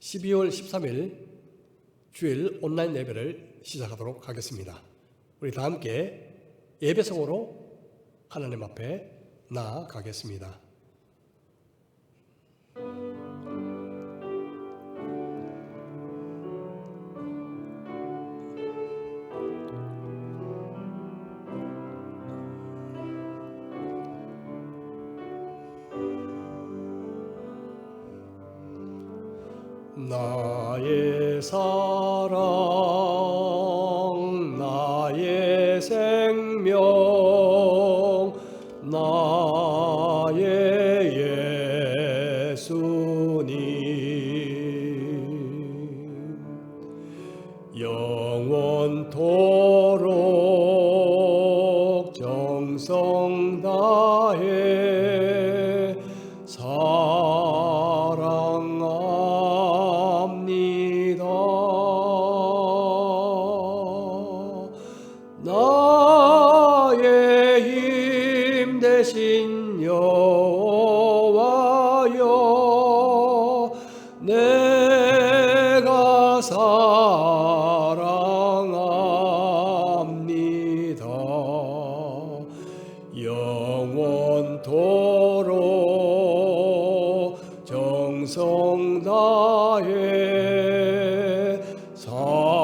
12월 13일 주일 온라인 예배를 시작하도록 하겠습니다. 우리 다 함께 예배성으로 하나님 앞에 나아가겠습니다. 나의 사랑, 나의 생명, 나의 예수님, 영원토록 정성 다해 나의 힘 되신 여호와여, 내가 사랑합니다. 영원토록 정성 다해 사랑합니다.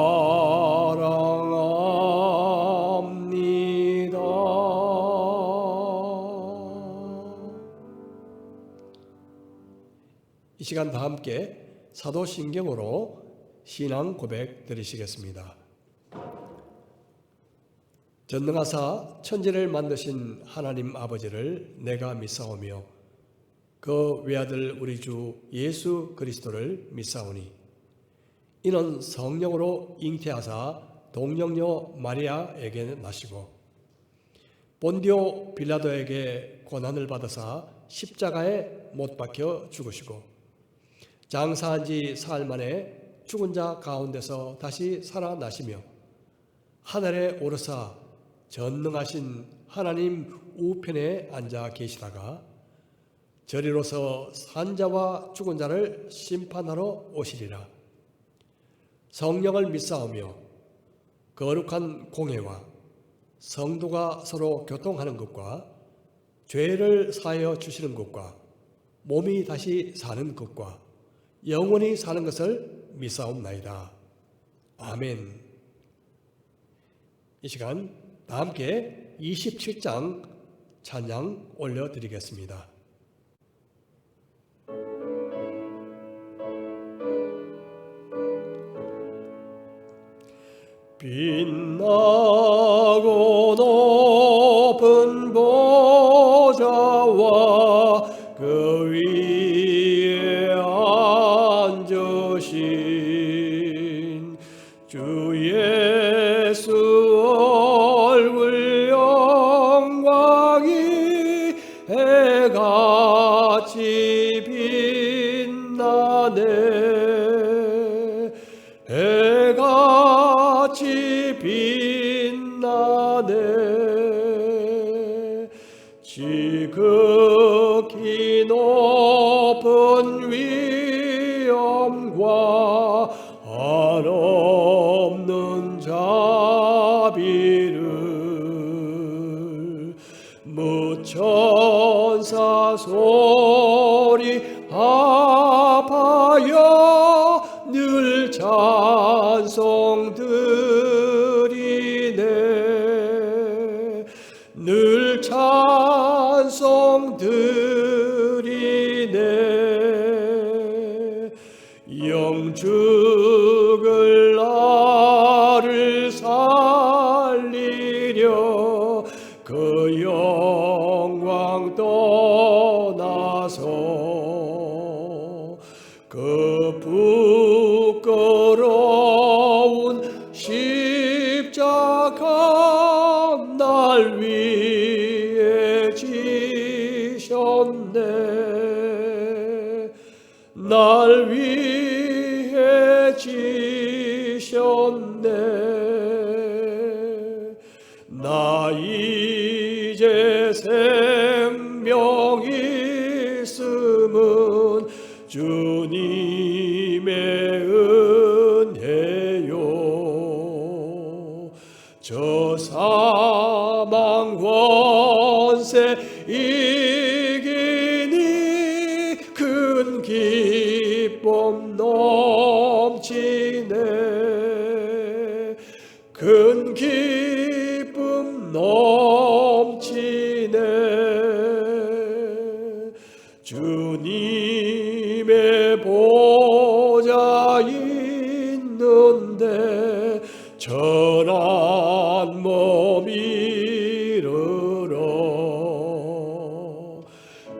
이 시간 다 함께 사도신경으로 신앙 고백 드리시겠습니다. 전능하사 천지를 만드신 하나님 아버지를 내가 믿사오며 그 외아들 우리 주 예수 그리스도를 믿사오니 이는 성령으로 잉태하사 동정녀 마리아에게 나시고 본디오 빌라도에게 고난을 받으사 십자가에 못 박혀 죽으시고 장사한 지 사흘 만에 죽은 자 가운데서 다시 살아나시며 하늘에 오르사 전능하신 하나님 우편에 앉아 계시다가 저리로서 산 자와 죽은 자를 심판하러 오시리라. 성령을 믿사오며 거룩한 공회와 성도가 서로 교통하는 것과 죄를 사하여 주시는 것과 몸이 다시 사는 것과 영원히 사는 것을 믿사옵나이다. 아멘. 이 시간 다 함께 27장 찬양 올려드리겠습니다. 빛나고 높은 보좌와 그 위에 앉으신 주 예수 얼굴 영광이 해같이 빛나네. 해같이 빛나네. 지극히 높은 위엄과 한없는 자비를 무천사 소리 합하여 늘 찬송 드리네. 늘 찬송 드리네. 영죽을 나를 살리려 그 영광 떠나서 그 부끄러운 십자가 날 위해 지셨네. 날 위해 지셨네. 나 이제 생명 있음은 주님의 기쁨 넘치네. 큰 기쁨 넘치네. 주님의 보좌 있는데 천한 몸 이르러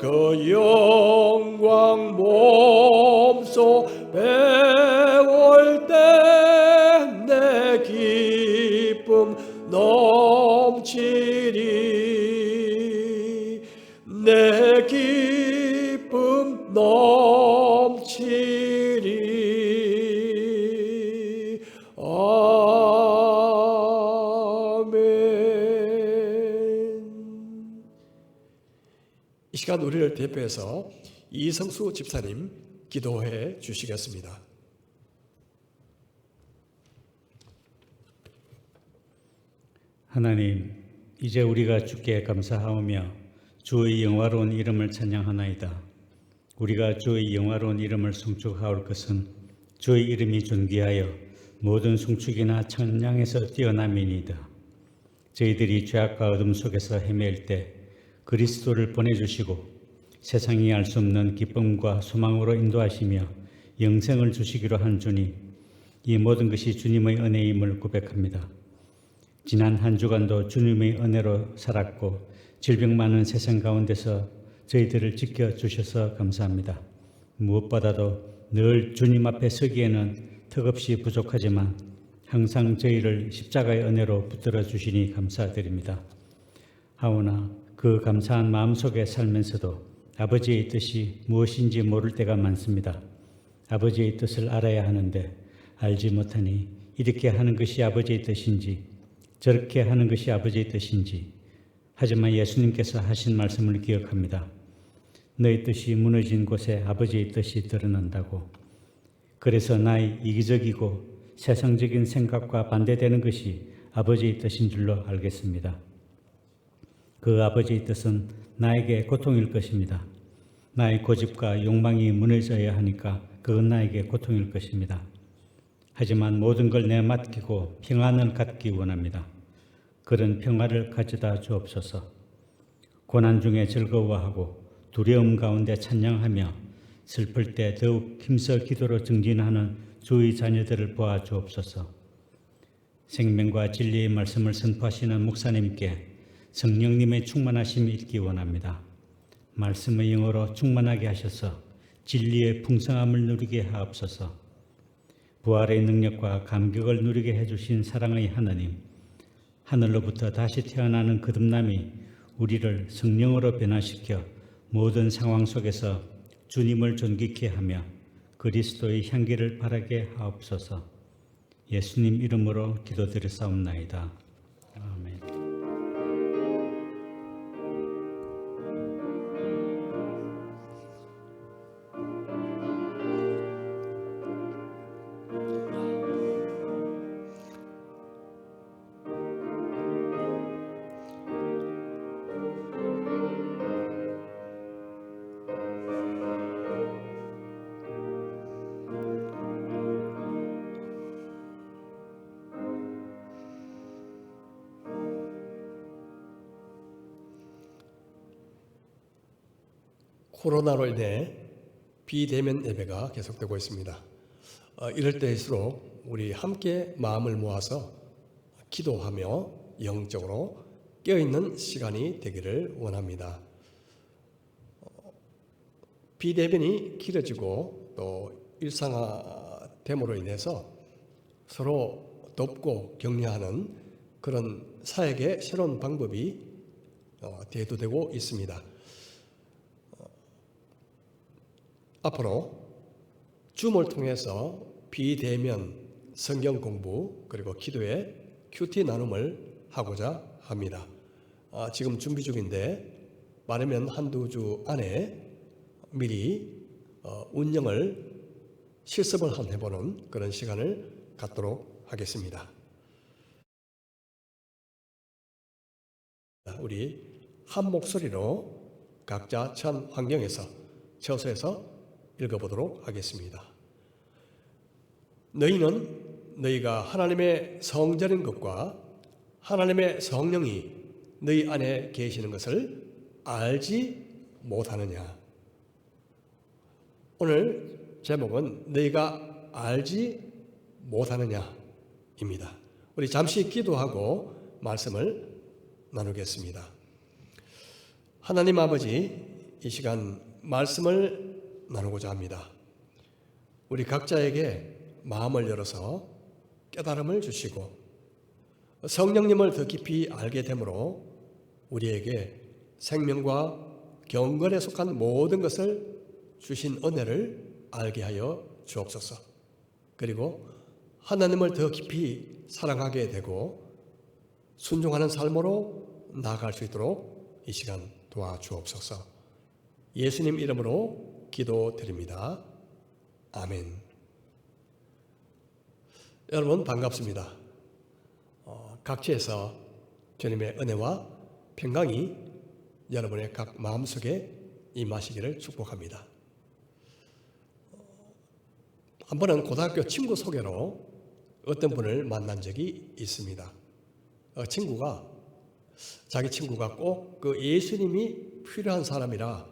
그 영광 몸소 배울 때 내 기쁨 넘치리. 내 기쁨 넘치리. 아멘. 이 시간 우리를 대표해서 이성수 집사님 기도해 주시겠습니다. 하나님, 이제 우리가 주께 감사하오며 주의 영화로운 이름을 찬양하나이다. 우리가 주의 영화로운 이름을 송축하올 것은 주의 이름이 존귀하여 모든 송축이나 찬양에서 뛰어남이니이다. 저희들이 죄악과 어둠 속에서 헤맬 때 그리스도를 보내주시고 세상이 알 수 없는 기쁨과 소망으로 인도하시며 영생을 주시기로 한 주님, 이 모든 것이 주님의 은혜임을 고백합니다. 지난 한 주간도 주님의 은혜로 살았고 질병 많은 세상 가운데서 저희들을 지켜주셔서 감사합니다. 무엇보다도 늘 주님 앞에 서기에는 턱없이 부족하지만 항상 저희를 십자가의 은혜로 붙들어 주시니 감사드립니다. 하오나 그 감사한 마음속에 살면서도 아버지의 뜻이 무엇인지 모를 때가 많습니다. 아버지의 뜻을 알아야 하는데 알지 못하니 이렇게 하는 것이 아버지의 뜻인지 저렇게 하는 것이 아버지의 뜻인지. 하지만 예수님께서 하신 말씀을 기억합니다. 너희 뜻이 무너진 곳에 아버지의 뜻이 드러난다고. 그래서 나의 이기적이고 세상적인 생각과 반대되는 것이 아버지의 뜻인 줄로 알겠습니다. 그 아버지의 뜻은 나에게 고통일 것입니다. 나의 고집과 욕망이 무너져야 하니까 그건 나에게 고통일 것입니다. 하지만 모든 걸 내맡기고 평안을 갖기 원합니다. 그런 평화를 가져다 주옵소서. 고난 중에 즐거워하고 두려움 가운데 찬양하며 슬플 때 더욱 힘써 기도로 증진하는 주의 자녀들을 보아 주옵소서. 생명과 진리의 말씀을 선포하시는 목사님께 성령님의 충만하심이 있기 원합니다. 말씀의 영으로 충만하게 하셔서 진리의 풍성함을 누리게 하옵소서. 부활의 능력과 감격을 누리게 해주신 사랑의 하나님, 하늘로부터 다시 태어나는 거듭남이 우리를 성령으로 변화시켜 모든 상황 속에서 주님을 존귀케 하며 그리스도의 향기를 바라게 하옵소서. 예수님 이름으로 기도드렸사옵나이다. 아멘. 코로나로 인해 비대면 예배가 계속되고 있습니다. 이럴 때일수록 우리 함께 마음을 모아서 기도하며 영적으로 깨어있는 시간이 되기를 원합니다. 비대면이 길어지고 또 일상화됨으로 인해서 서로 돕고 격려하는 그런 사역의 새로운 방법이 대두되고 있습니다. 앞으로 줌을 통해서 비대면 성경 공부 그리고 기도의 큐티 나눔을 하고자 합니다. 지금 준비 중인데 많으면 한두 주 안에 미리 운영을 실습을 한번 해보는 그런 시간을 갖도록 하겠습니다. 우리 한 목소리로 각자 처한 환경에서 처소에서 읽어보도록 하겠습니다. 너희는 너희가 하나님의 성전인 것과 하나님의 성령이 너희 안에 계시는 것을 알지 못하느냐. 오늘 제목은 너희가 알지 못하느냐입니다. 우리 잠시 기도하고 말씀을 나누겠습니다. 하나님 아버지, 이 시간 말씀을 나누고자 합니다. 우리 각자에게 마음을 열어서 깨달음을 주시고 성령님을 더 깊이 알게 되므로 우리에게 생명과 경건에 속한 모든 것을 주신 은혜를 알게 하여 주옵소서. 그리고 하나님을 더 깊이 사랑하게 되고 순종하는 삶으로 나아갈 수 있도록 이 시간 도와주옵소서. 예수님 이름으로 기도드립니다. 아멘. 여러분 반갑습니다. 각지에서 주님의 은혜와 평강이 여러분의 각 마음속에 임하시기를 축복합니다. 한 번은 고등학교 친구 소개로 어떤 분을 만난 적이 있습니다. 친구가 자기 친구가 꼭 그 예수님이 필요한 사람이라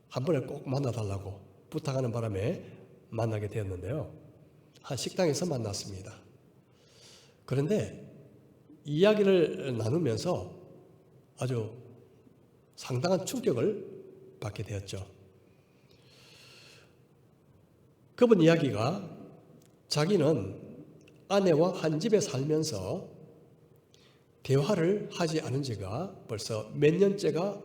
한 번에 꼭 만나달라고 부탁하는 바람에 만나게 되었는데요. 한 식당에서 만났습니다. 그런데 이야기를 나누면서 아주 상당한 충격을 받게 되었죠. 그분 이야기가 자기는 아내와 한 집에 살면서 대화를 하지 않은 지가 벌써 몇 년째가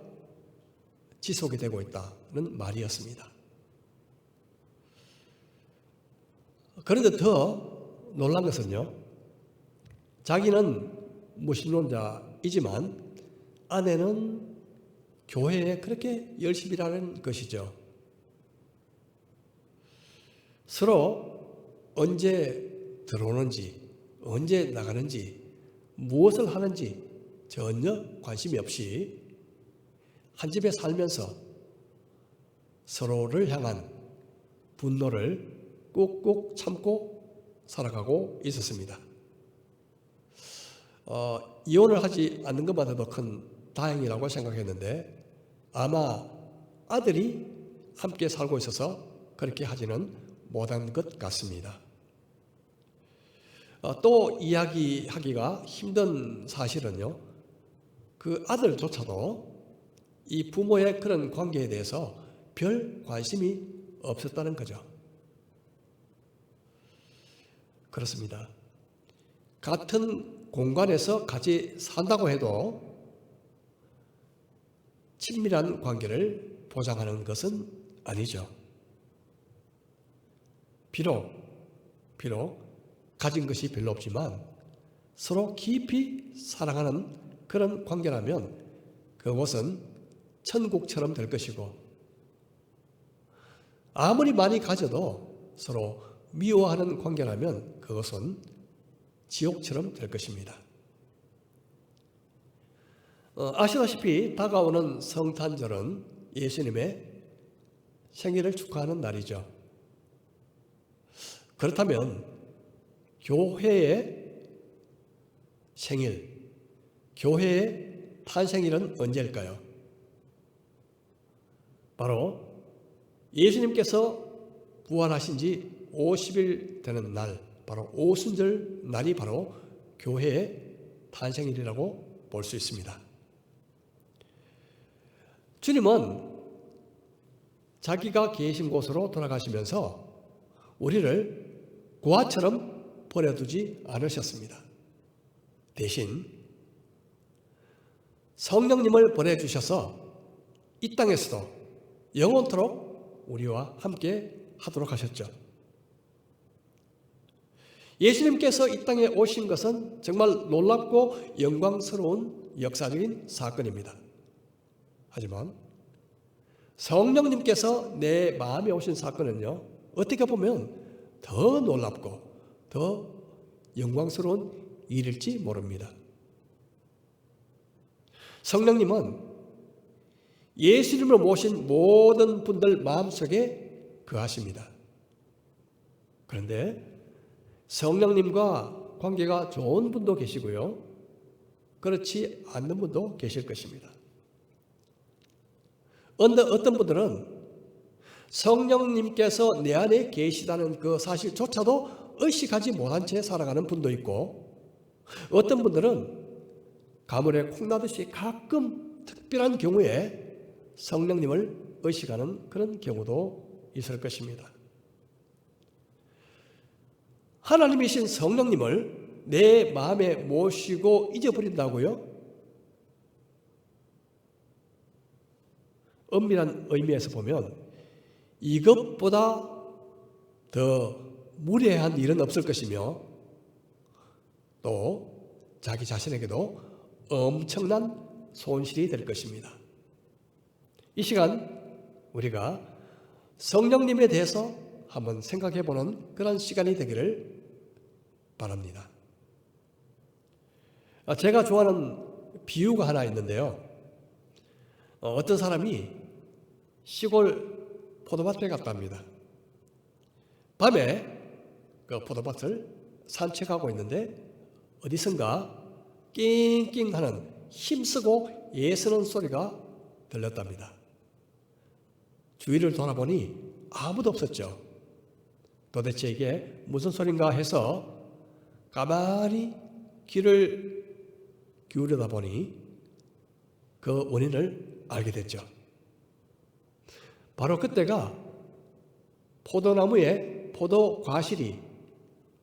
지속이 되고 있다는 말이었습니다. 그런데 더 놀란 것은요, 자기는 무신론자이지만 아내는 교회에 그렇게 열심히 일하는 것이죠. 서로 언제 들어오는지, 언제 나가는지, 무엇을 하는지 전혀 관심이 없이 한 집에 살면서 서로를 향한 분노를 꾹꾹 참고 살아가고 있었습니다. 이혼을 하지 않는 것만으로도 큰 다행이라고 생각했는데 아마 아들이 함께 살고 있어서 그렇게 하지는 못한 것 같습니다. 또 이야기하기가 힘든 사실은요, 그 아들조차도 이 부모의 그런 관계에 대해서 별 관심이 없었다는 거죠. 그렇습니다. 같은 공간에서 같이 산다고 해도 친밀한 관계를 보장하는 것은 아니죠. 비록 가진 것이 별로 없지만 서로 깊이 사랑하는 그런 관계라면 그곳은 천국처럼 될 것이고, 아무리 많이 가져도 서로 미워하는 관계라면 그것은 지옥처럼 될 것입니다. 아시다시피 다가오는 성탄절은 예수님의 생일을 축하하는 날이죠. 그렇다면 교회의 생일, 교회의 탄생일은 언제일까요? 바로 예수님께서 부활하신 지 50일 되는 날, 바로 오순절 날이 바로 교회의 탄생일이라고 볼 수 있습니다. 주님은 자기가 계신 곳으로 돌아가시면서 우리를 고아처럼 버려두지 않으셨습니다. 대신 성령님을 보내주셔서 이 땅에서도 영원토록 우리와 함께 하도록 하셨죠. 예수님께서 이 땅에 오신 것은 정말 놀랍고 영광스러운 역사적인 사건입니다. 하지만 성령님께서 내 마음에 오신 사건은요, 어떻게 보면 더 놀랍고 더 영광스러운 일일지 모릅니다. 성령님은 예수님을 모신 모든 분들 마음속에 거하십니다. 그런데 성령님과 관계가 좋은 분도 계시고요. 그렇지 않는 분도 계실 것입니다. 어떤 분들은 성령님께서 내 안에 계시다는 그 사실조차도 의식하지 못한 채 살아가는 분도 있고, 어떤 분들은 가물에 콩나듯이 가끔 특별한 경우에 성령님을 의식하는 그런 경우도 있을 것입니다. 하나님이신 성령님을 내 마음에 모시고 잊어버린다고요? 엄밀한 의미에서 보면 이것보다 더 무례한 일은 없을 것이며, 또 자기 자신에게도 엄청난 손실이 될 것입니다. 이 시간 우리가 성령님에 대해서 한번 생각해 보는 그런 시간이 되기를 바랍니다. 제가 좋아하는 비유가 하나 있는데요. 어떤 사람이 시골 포도밭에 갔답니다. 밤에 그 포도밭을 산책하고 있는데 어디선가 낑낑 하는 힘쓰고 애쓰는 소리가 들렸답니다. 주위를 돌아보니 아무도 없었죠. 도대체 이게 무슨 소린가 해서 가만히 귀를 기울여다 보니 그 원인을 알게 됐죠. 바로 그때가 포도나무에 포도 과실이,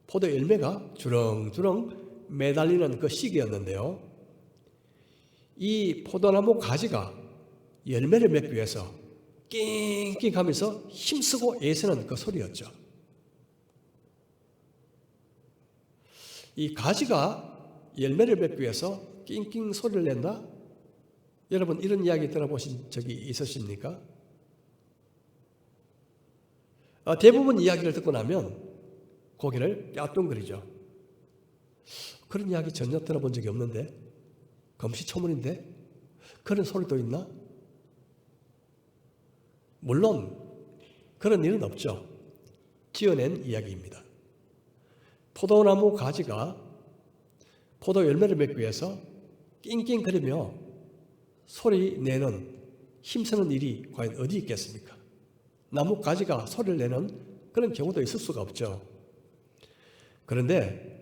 포도 열매가 주렁주렁 매달리는 그 시기였는데요. 이 포도나무 가지가 열매를 맺기 위해서 낑낑 하면서 힘쓰고 애쓰는 그 소리였죠. 이 가지가 열매를 맺기 위해서 낑낑 소리를 낸다? 여러분 이런 이야기 들어보신 적이 있으십니까? 대부분 이야기를 듣고 나면 고개를 갸뚱거리죠. 그런 이야기 전혀 들어본 적이 없는데, 금시초문인데 그런 소리도 있나? 물론 그런 일은 없죠. 지어낸 이야기입니다. 포도나무 가지가 포도 열매를 맺기 위해서 낑낑거리며 소리 내는 힘쓰는 일이 과연 어디 있겠습니까? 나무 가지가 소리를 내는 그런 경우도 있을 수가 없죠. 그런데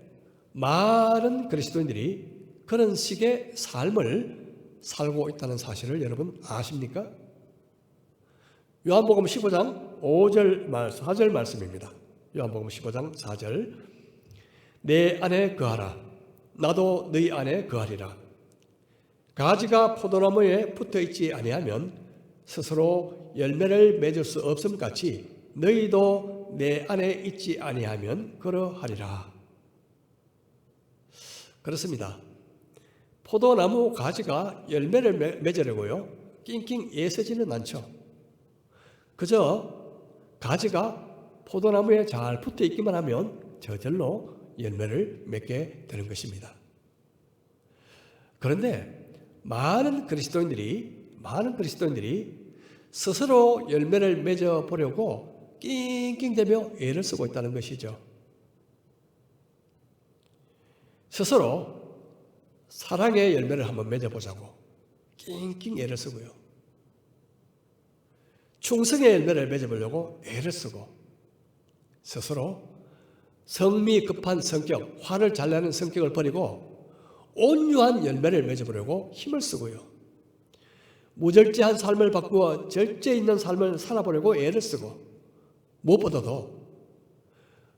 많은 그리스도인들이 그런 식의 삶을 살고 있다는 사실을 여러분 아십니까? 요한복음 15장 5절 4절 말씀입니다. 요한복음 15장 4절. 내 안에 거하라. 나도 너희 안에 거하리라. 가지가 포도나무에 붙어 있지 아니하면 스스로 열매를 맺을 수 없음 같이 너희도 내 안에 있지 아니하면 그러하리라. 그렇습니다. 포도나무 가지가 열매를 맺으려고요 낑낑 애쓰지는 않죠. 그저 가지가 포도나무에 잘 붙어 있기만 하면 저절로 열매를 맺게 되는 것입니다. 그런데 많은 그리스도인들이 스스로 열매를 맺어 보려고 낑낑대며 애를 쓰고 있다는 것이죠. 스스로 사랑의 열매를 한번 맺어보자고 낑낑 애를 쓰고요. 충성의 열매를 맺어보려고 애를 쓰고, 스스로 성미 급한 성격, 화를 잘 내는 성격을 버리고 온유한 열매를 맺어보려고 힘을 쓰고요. 무절제한 삶을 바꾸어 절제 있는 삶을 살아보려고 애를 쓰고, 무엇보다도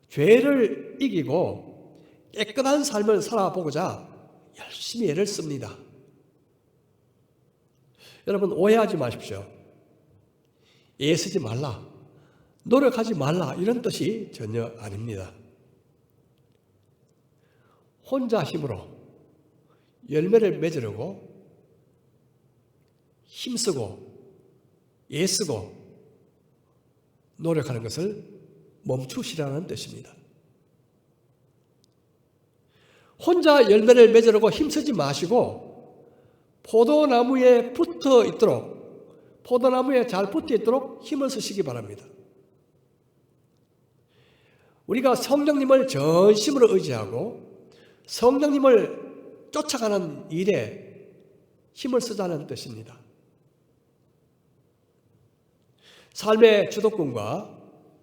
죄를 이기고 깨끗한 삶을 살아보고자 열심히 애를 씁니다. 여러분 오해하지 마십시오. 애쓰지 말라, 노력하지 말라 이런 뜻이 전혀 아닙니다. 혼자 힘으로 열매를 맺으려고 힘쓰고 애쓰고 노력하는 것을 멈추시라는 뜻입니다. 혼자 열매를 맺으려고 힘쓰지 마시고 포도나무에 붙어 있도록, 포도나무에 잘 붙어 있도록 힘을 쓰시기 바랍니다. 우리가 성령님을 전심으로 의지하고 성령님을 쫓아가는 일에 힘을 쓰자는 뜻입니다. 삶의 주도권과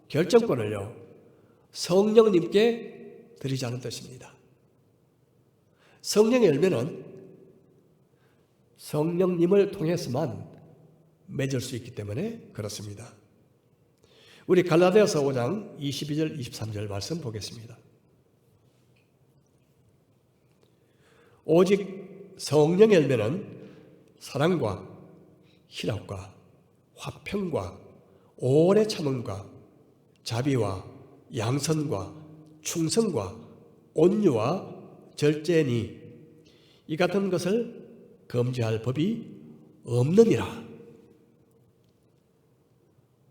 결정권을요, 성령님께 드리자는 뜻입니다. 성령의 열매는 성령님을 통해서만 맺을 수 있기 때문에 그렇습니다. 우리 갈라디아서 5장 22절 23절 말씀 보겠습니다. 오직 성령의 열매는 사랑과 희락과 화평과 오래 참음과 자비와 양선과 충성과 온유와 절제니 이 같은 것을 금지할 법이 없느니라.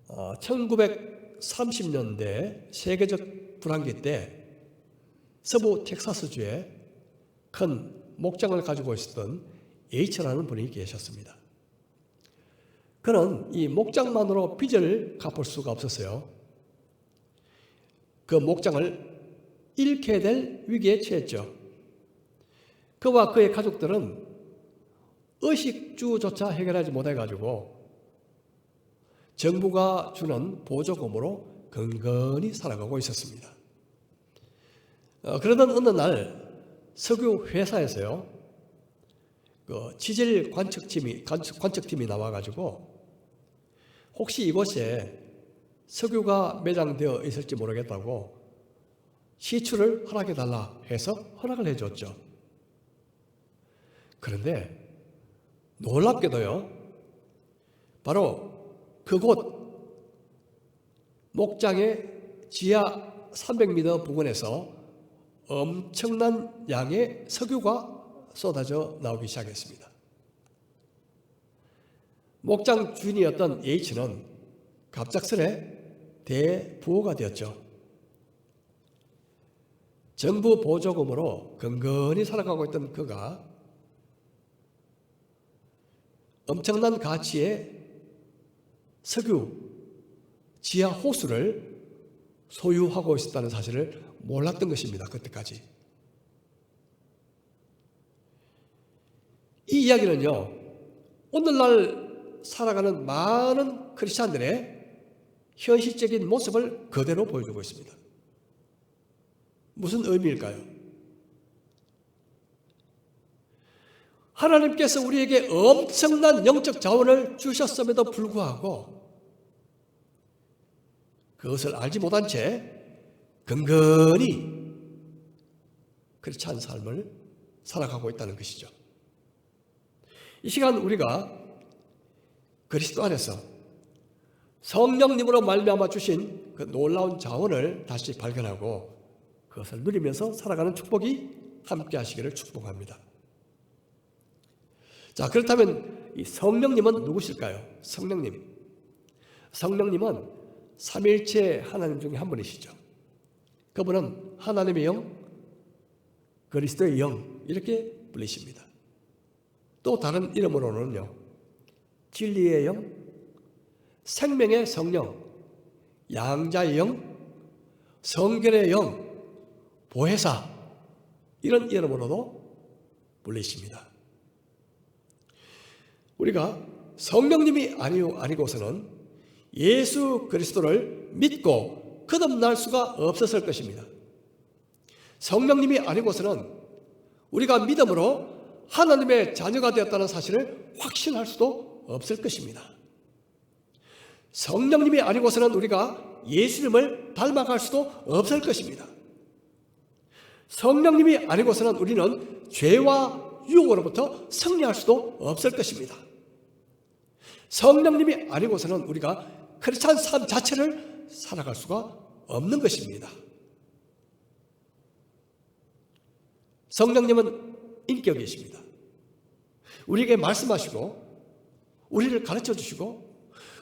1930년대 세계적 불황기 때 서부 텍사스주에 큰 목장을 가지고 있었던 H라는 분이 계셨습니다. 그는 이 목장만으로 빚을 갚을 수가 없었어요. 그 목장을 잃게 될 위기에 처했죠. 그와 그의 가족들은 의식주조차 해결하지 못해가지고 정부가 주는 보조금으로 건건히 살아가고 있었습니다. 그러던 어느 날 석유 회사에서요, 그 지질 관측팀이 나와가지고 혹시 이곳에 석유가 매장되어 있을지 모르겠다고 시추를 허락해달라 해서 허락을 해줬죠. 그런데 놀랍게도요, 바로 그곳 목장의 지하 300m 부근에서 엄청난 양의 석유가 쏟아져 나오기 시작했습니다. 목장 주인이었던 H는 갑작스레 대부호가 되었죠. 정부 보조금으로 건건히 살아가고 있던 그가 엄청난 가치의 석유 지하 호수를 소유하고 있었다는 사실을 몰랐던 것입니다. 그때까지. 이 이야기는요, 오늘날 살아가는 많은 크리스찬들의 현실적인 모습을 그대로 보여주고 있습니다. 무슨 의미일까요? 하나님께서 우리에게 엄청난 영적 자원을 주셨음에도 불구하고 그것을 알지 못한 채 근근히 그렇지 않은 삶을 살아가고 있다는 것이죠. 이 시간 우리가 그리스도 안에서 성령님으로 말미암아 주신 그 놀라운 자원을 다시 발견하고 그것을 누리면서 살아가는 축복이 함께 하시기를 축복합니다. 자, 그렇다면 이 성령님은 누구실까요? 성령님은 삼일체 하나님 중에 한 분이시죠. 그분은 하나님의 영, 그리스도의 영 이렇게 불리십니다. 또 다른 이름으로는요, 진리의 영, 생명의 성령, 양자의 영, 성결의 영, 보혜사 이런 이름으로도 불리십니다. 우리가 성령님이 아니고서는 예수 그리스도를 믿고 거듭날 수가 없었을 것입니다. 성령님이 아니고서는 우리가 믿음으로 하나님의 자녀가 되었다는 사실을 확신할 수도 없을 것입니다. 성령님이 아니고서는 우리가 예수님을 닮아갈 수도 없을 것입니다. 성령님이 아니고서는 우리는 죄와 유혹으로부터 승리할 수도 없을 것입니다. 성령님이 아니고서는 우리가 크리스찬 삶 자체를 살아갈 수가 없는 것입니다. 성령님은 인격이십니다. 우리에게 말씀하시고 우리를 가르쳐 주시고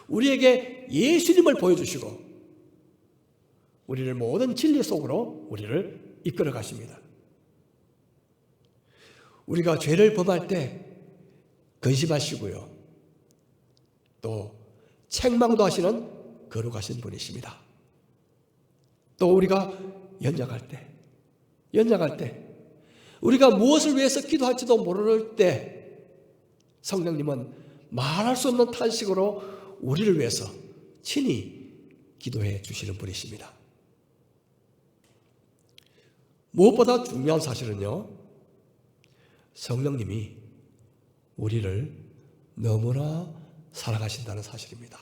우리에게 예수님을 보여주시고 우리를 모든 진리 속으로 우리를 이끌어 가십니다. 우리가 죄를 범할 때 근심하시고요, 또 책망도 하시는 거룩하신 분이십니다. 또 우리가 연약할 때, 우리가 무엇을 위해서 기도할지도 모를 때 성령님은 말할 수 없는 탄식으로 우리를 위해서 친히 기도해 주시는 분이십니다. 무엇보다 중요한 사실은요, 성령님이 우리를 너무나 사랑하신다는 사실입니다.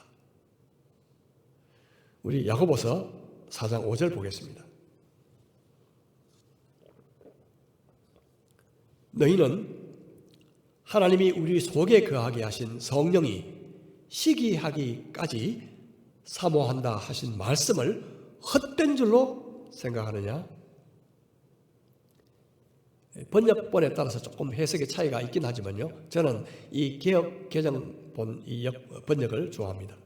우리 야고보서 4장 5절 보겠습니다. 너희는 하나님이 우리 속에 거하게 하신 성령이 시기하기까지 사모한다 하신 말씀을 헛된 줄로 생각하느냐? 번역본에 따라서 조금 해석의 차이가 있긴 하지만요, 저는 이 개역 개정본 이 번역을 좋아합니다.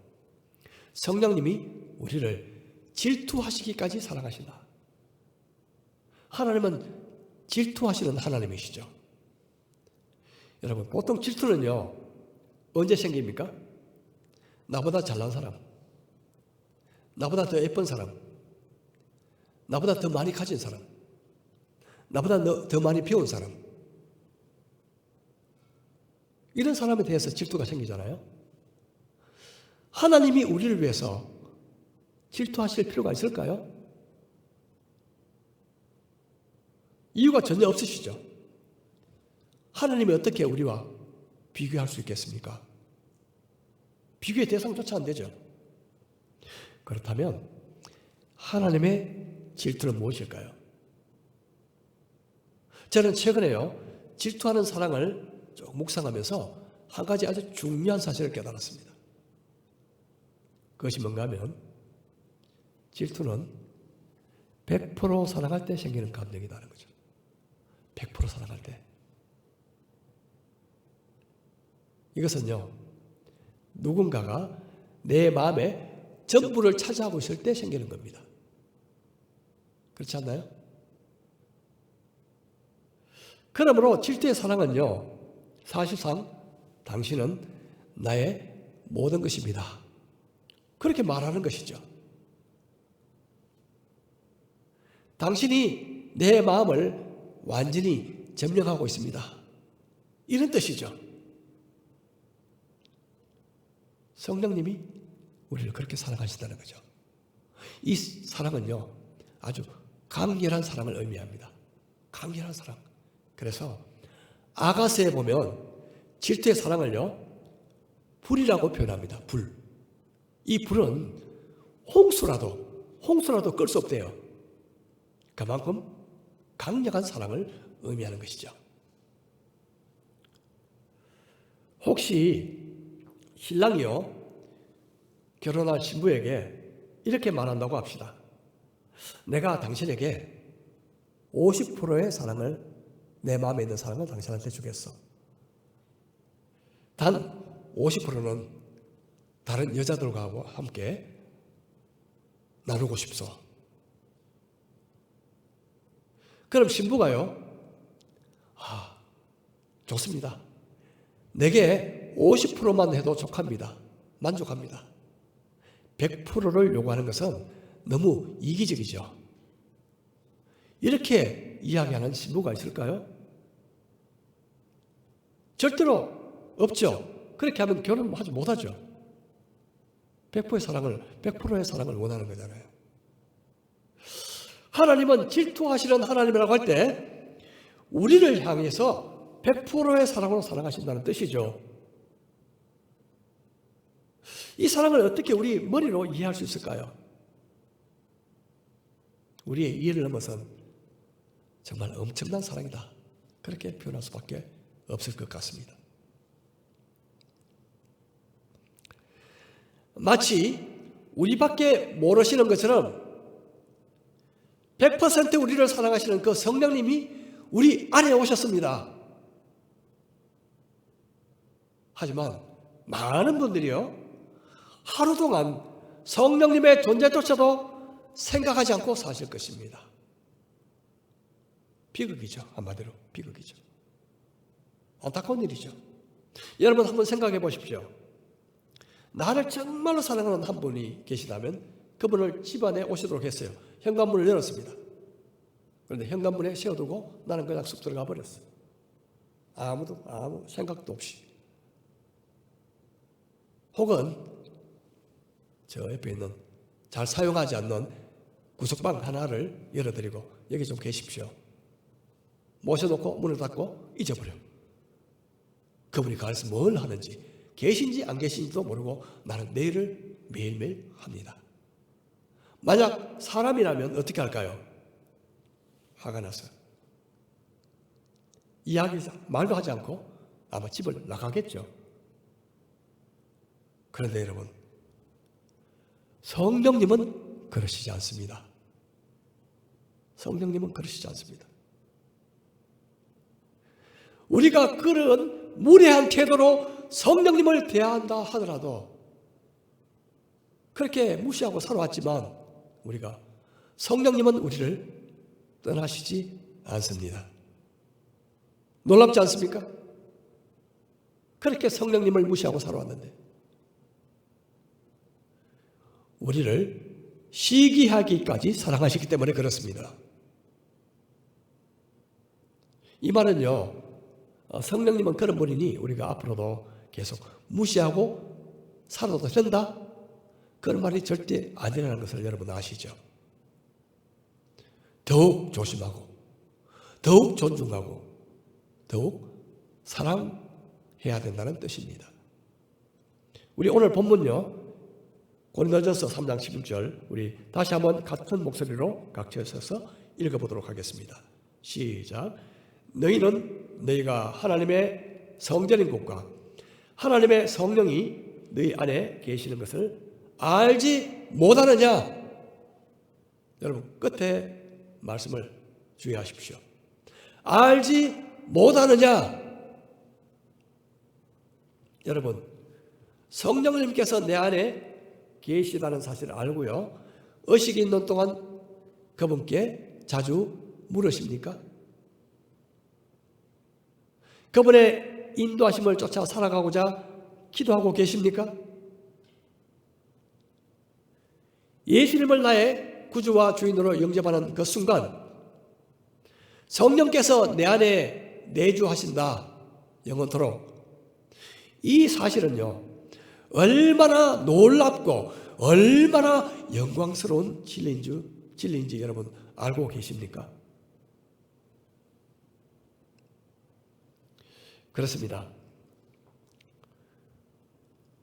성령님이 우리를 질투하시기까지 사랑하신다. 하나님은 질투하시는 하나님이시죠. 여러분, 보통 질투는요, 언제 생깁니까? 나보다 잘난 사람, 나보다 더 예쁜 사람, 나보다 더 많이 가진 사람, 나보다 더 많이 배운 사람, 이런 사람에 대해서 질투가 생기잖아요. 하나님이 우리를 위해서 질투하실 필요가 있을까요? 이유가 전혀 없으시죠. 하나님이 어떻게 우리와 비교할 수 있겠습니까? 비교의 대상조차 안 되죠. 그렇다면 하나님의 질투는 무엇일까요? 저는 최근에요, 질투하는 사랑을 쭉 묵상하면서 한 가지 아주 중요한 사실을 깨달았습니다. 그것이 뭔가 하면 질투는 100% 사랑할 때 생기는 감정이라는 거죠. 100% 사랑할 때. 이것은요, 누군가가 내 마음에 전부를 차지하고 있을 때 생기는 겁니다. 그렇지 않나요? 그러므로 질투의 사랑은요, 사실상 당신은 나의 모든 것입니다. 그렇게 말하는 것이죠. 당신이 내 마음을 완전히 점령하고 있습니다. 이런 뜻이죠. 성령님이 우리를 그렇게 사랑하신다는 거죠. 이 사랑은요, 아주 강렬한 사랑을 의미합니다. 강렬한 사랑. 그래서 아가서에 보면 질투의 사랑을요, 불이라고 표현합니다. 불. 이 불은 홍수라도 끌 수 없대요. 그만큼 강력한 사랑을 의미하는 것이죠. 혹시 신랑이요, 결혼할 신부에게 이렇게 말한다고 합시다. 내가 당신에게 50%의 사랑을, 내 마음에 있는 사랑을 당신한테 주겠어. 단 50%는 다른 여자들과 함께 나누고 싶소. 그럼 신부가요, 좋습니다. 내게 50%만 해도 족합니다. 만족합니다. 100%를 요구하는 것은 너무 이기적이죠. 이렇게 이야기하는 신부가 있을까요? 절대로 없죠. 그렇게 하면 결혼하지 못하죠. 100%의 사랑을 원하는 거잖아요. 하나님은 질투하시는 하나님이라고 할 때 우리를 향해서 100%의 사랑으로 사랑하신다는 뜻이죠. 이 사랑을 어떻게 우리 머리로 이해할 수 있을까요? 우리의 이해를 넘어선 정말 엄청난 사랑이다. 그렇게 표현할 수밖에 없을 것 같습니다. 마치 우리밖에 모르시는 것처럼 100% 우리를 사랑하시는 그 성령님이 우리 안에 오셨습니다. 하지만 많은 분들이요, 하루 동안 성령님의 존재조차도 생각하지 않고 사실 것입니다. 비극이죠. 한마디로 비극이죠. 안타까운 일이죠. 여러분 한번 생각해 보십시오. 나를 정말로 사랑하는 한 분이 계시다면 그분을 집안에 오시도록 했어요. 현관문을 열었습니다. 그런데 현관문에 세워두고 나는 그냥 쑥 들어가 버렸어요. 아무 생각도 없이. 혹은 저 옆에 있는 잘 사용하지 않는 구석방 하나를 열어드리고 여기 좀 계십시오. 모셔놓고 문을 닫고 잊어버려. 그분이 가서 뭘 하는지, 계신지 안 계신지도 모르고 나는 내일을 매일매일 합니다. 만약 사람이라면 어떻게 할까요? 화가 났어요. 말도 하지 않고 아마 집을 나가겠죠. 그런데 여러분, 성령님은 그러시지 않습니다. 성령님은 그러시지 않습니다. 우리가 그런 무례한 태도로 성령님을 대한다 하더라도 그렇게 무시하고 살아왔지만 우리가 성령님은 우리를 떠나시지 않습니다. 놀랍지 않습니까? 그렇게 성령님을 무시하고 살아왔는데 우리를 시기하기까지 사랑하시기 때문에 그렇습니다. 이 말은요, 성령님은 그런 분이니 우리가 앞으로도 계속 무시하고 살아도 된다? 그런 말이 절대 아니라는 것을 여러분 아시죠? 더욱 조심하고 더욱 존중하고 더욱 사랑해야 된다는 뜻입니다. 우리 오늘 본문요, 고린도전서 3장 11절 우리 다시 한번 같은 목소리로 각처에 서서 읽어보도록 하겠습니다. 시작. 너희는 너희가 하나님의 성전인 곳과 하나님의 성령이 너희 안에 계시는 것을 알지 못하느냐? 여러분 끝에 말씀을 주의하십시오. 알지 못하느냐? 여러분 성령님께서 내 안에 계시다는 사실을 알고요, 의식이 있는 동안 그분께 자주 물으십니까? 그분의 인도하심을 쫓아 살아가고자 기도하고 계십니까? 예수님을 나의 구주와 주인으로 영접하는 그 순간 성령께서 내 안에 내주하신다, 영원토록. 이 사실은요, 얼마나 놀랍고 얼마나 영광스러운 진리인지 여러분 알고 계십니까? 그렇습니다.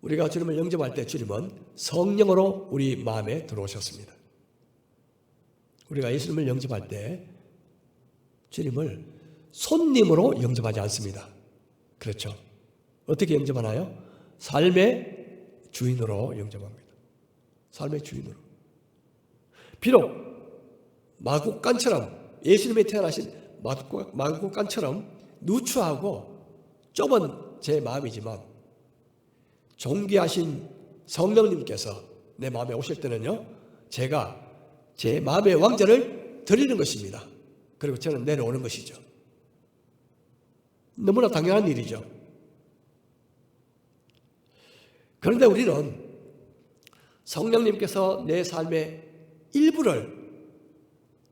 우리가 주님을 영접할 때 주님은 성령으로 우리 마음에 들어오셨습니다. 우리가 예수님을 영접할 때 주님을 손님으로 영접하지 않습니다. 그렇죠? 어떻게 영접하나요? 삶의 주인으로 영접합니다. 삶의 주인으로. 비록 마국간처럼, 예수님이 태어나신 마국간처럼 누추하고 좁은 제 마음이지만 존귀하신 성령님께서 내 마음에 오실 때는요, 제가 제 마음의 왕자를 드리는 것입니다. 그리고 저는 내려오는 것이죠. 너무나 당연한 일이죠. 그런데 우리는 성령님께서 내 삶의 일부를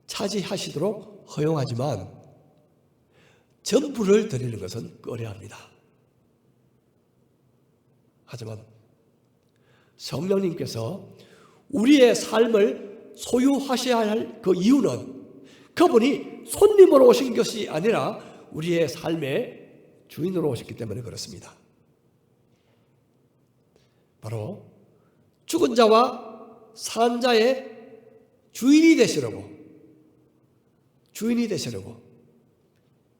차지하시도록 허용하지만 전부를 드리는 것은 꺼려합니다. 하지만 성령님께서 우리의 삶을 소유하셔야 할 그 이유는 그분이 손님으로 오신 것이 아니라 우리의 삶의 주인으로 오셨기 때문에 그렇습니다. 바로 죽은 자와 산 자의 주인이 되시려고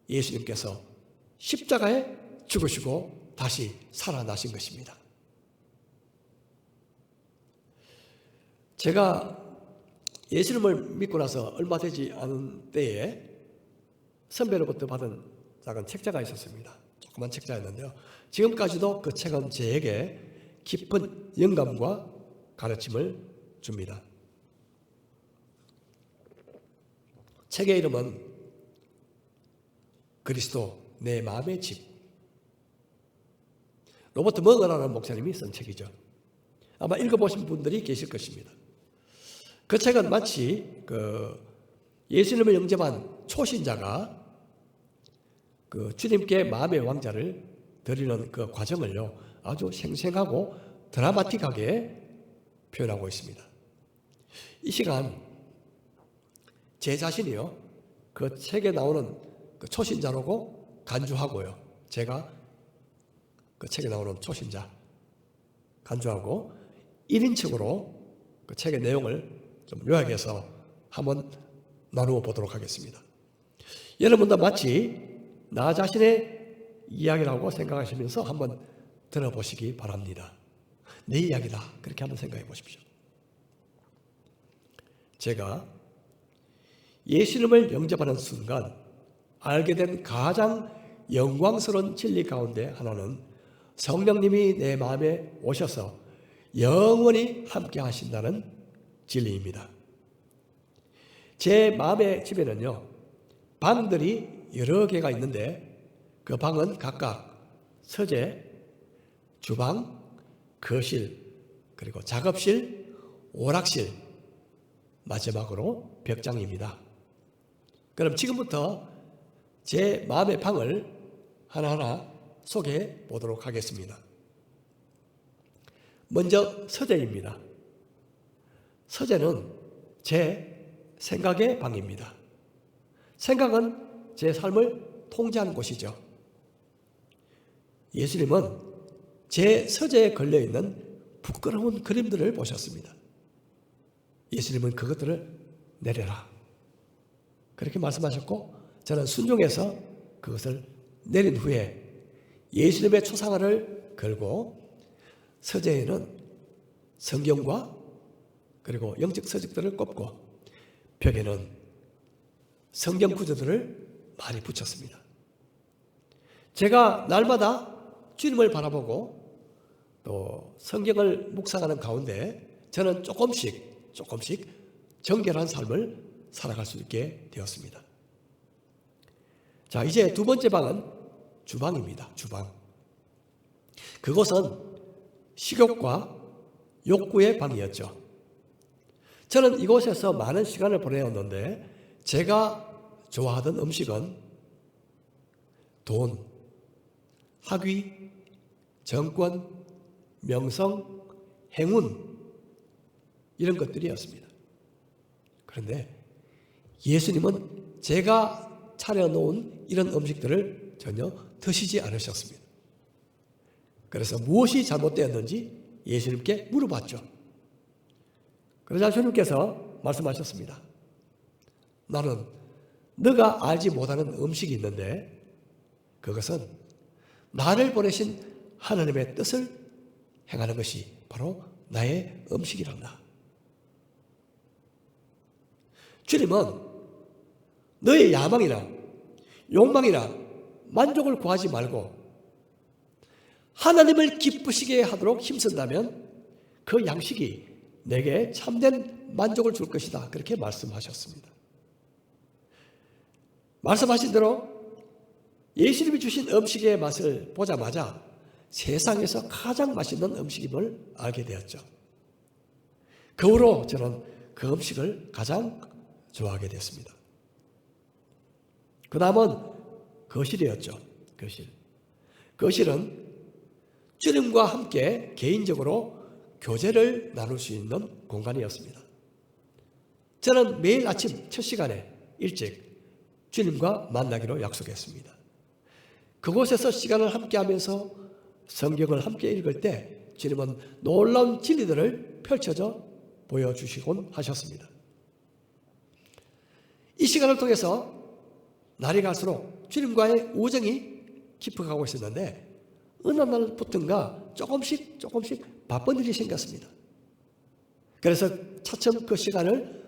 예수님께서 십자가에 죽으시고 다시 살아나신 것입니다. 제가 예수님을 믿고 나서 얼마 되지 않은 때에 선배로부터 받은 작은 책자가 있었습니다. 조그만 책자였는데요, 지금까지도 그 책은 저에게 깊은 영감과 가르침을 줍니다. 책의 이름은 그리스도 내 마음의 집. 로버트 머거라는 목사님이 쓴 책이죠. 아마 읽어보신 분들이 계실 것입니다. 그 책은 마치 예수님을 영접한 초신자가 주님께 마음의 왕자를 드리는 그 과정을요, 아주 생생하고 드라마틱하게 표현하고 있습니다. 이 시간 제 자신이요, 그 책에 나오는 그 초신자라고 간주하고요, 제가 그 책에 나오는 초신자 간주하고 1인칭으로 그 책의 내용을 좀 요약해서 한번 나누어 보도록 하겠습니다. 여러분도 마치 나 자신의 이야기라고 생각하시면서 한번 들어보시기 바랍니다. 내 이야기다, 그렇게 한번 생각해 보십시오. 제가 예수님을 영접하는 순간 알게 된 가장 영광스러운 진리 가운데 하나는 성령님이 내 마음에 오셔서 영원히 함께 하신다는 진리입니다. 제 마음의 집에는요, 방들이 여러 개가 있는데 그 방은 각각 서재, 주방, 거실, 그리고 작업실, 오락실, 마지막으로 벽장입니다. 그럼 지금부터 제 마음의 방을 하나하나 소개해 보도록 하겠습니다. 먼저 서재입니다. 서재는 제 생각의 방입니다. 생각은 제 삶을 통제하는 곳이죠. 예수님은 제 서재에 걸려있는 부끄러운 그림들을 보셨습니다. 예수님은 그것들을 내려라, 그렇게 말씀하셨고, 저는 순종해서 그것을 내린 후에 예수님의 초상화를 걸고 서재에는 성경과 그리고 영적 서적들을 꼽고 벽에는 성경 구절들을 많이 붙였습니다. 제가 날마다 주님을 바라보고 또 성경을 묵상하는 가운데 저는 조금씩 정결한 삶을 살아갈 수 있게 되었습니다. 자, 이제 두 번째 방은 주방입니다. 주방. 그곳은 식욕과 욕구의 방이었죠. 저는 이곳에서 많은 시간을 보내었는데 제가 좋아하던 음식은 돈, 학위, 정권, 명성, 행운, 이런 것들이었습니다. 그런데 예수님은 제가 차려놓은 이런 음식들을 전혀 드시지 않으셨습니다. 그래서 무엇이 잘못되었는지 예수님께 물어봤죠. 그러자 주님께서 말씀하셨습니다. 나는 너가 알지 못하는 음식이 있는데 그것은 나를 보내신 하나님의 뜻을 행하는 것이 바로 나의 음식이란다. 주님은 너의 야망이나 욕망이나 만족을 구하지 말고 하나님을 기쁘시게 하도록 힘쓴다면 그 양식이 내게 참된 만족을 줄 것이다, 그렇게 말씀하셨습니다. 말씀하신 대로 예수님이 주신 음식의 맛을 보자마자 세상에서 가장 맛있는 음식임을 알게 되었죠. 그 후로 저는 그 음식을 가장 좋아하게 됐습니다. 그 다음은 거실이었죠. 거실은 주님과 함께 개인적으로 교제를 나눌 수 있는 공간이었습니다. 저는 매일 아침 첫 시간에 일찍 주님과 만나기로 약속했습니다. 그곳에서 시간을 함께 하면서 성경을 함께 읽을 때 주님은 놀라운 진리들을 펼쳐져 보여주시곤 하셨습니다. 이 시간을 통해서 날이 갈수록 주님과의 우정이 깊어가고 있었는데 어느 날부터인가 조금씩 바쁜 일이 생겼습니다. 그래서 차츰 그 시간을